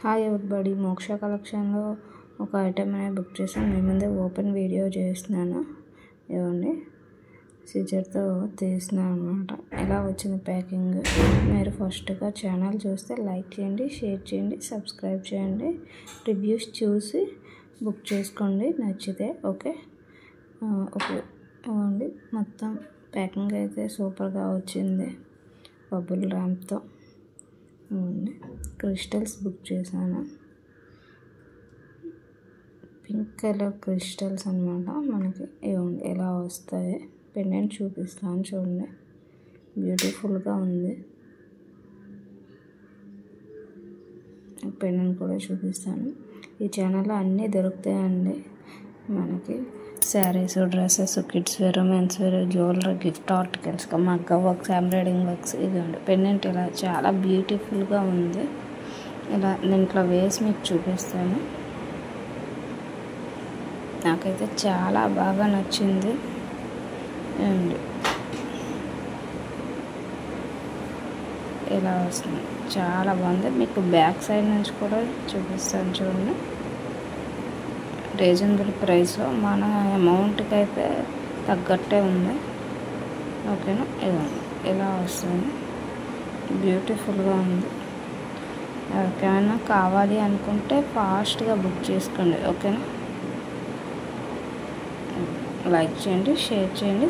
Hi everybody, మోక్ష కలెక్షన్లో ఒక ఐటెం అనేది బుక్ చేశాను. మీ ముందే ఓపెన్ వీడియో చేస్తున్నాను. ఇవ్వండి, సిజర్తో తీస్తున్నాను అనమాట. ఎలా వచ్చింది ప్యాకింగ్. మీరు ఫస్ట్గా ఛానల్ చూస్తే లైక్ చేయండి, షేర్ చేయండి, సబ్స్క్రైబ్ చేయండి. రివ్యూస్ చూసి బుక్ చేసుకోండి నచ్చితే. ఓకే, ఇవ్వండి, మొత్తం ప్యాకింగ్ అయితే సూపర్గా వచ్చింది. బబుల్ ర్యాంప్తో క్రిస్టల్స్ బుక్ చేశాను. పింక్ కలర్ క్రిస్టల్స్ అన్నమాట. మనకి ఇవ్వండి ఎలా వస్తాయి. పెండెంట్ చూపిస్తాను చూడండి, బ్యూటిఫుల్గా ఉంది. పెండెంట్ కూడా చూపిస్తాను. ఈ ఛానల్లో అన్నీ దొరుకుతాయండి మనకి. Saris, dresses, kids wear, men's wear, jewellery, gift articles, మగ్గ వర్క్స్, ఎంబ్రాయిడింగ్ వర్క్స్. ఇదిగోండి పెండెంట్ ఇలా చాలా బ్యూటిఫుల్గా ఉంది. ఇలా దీంట్లో వేసి మీకు చూపిస్తాను. నాకైతే చాలా బాగా నచ్చింది. అండ్ ఇలా వస్తుంది, చాలా బాగుంది. మీకు బ్యాక్ సైడ్ నుంచి కూడా చూపిస్తాను చూడండి. రీజనబుల్ ప్రైస్లో మన అమౌంట్కి అయితే తగ్గట్టే ఉంది. ఓకేనా, ఇవ్వండి ఇలా వస్తుంది, బ్యూటిఫుల్గా ఉంది. ఎవరికైనా కావాలి అనుకుంటే ఫాస్ట్గా బుక్ చేసుకోండి. ఓకేనా, లైక్ చేయండి, షేర్ చేయండి.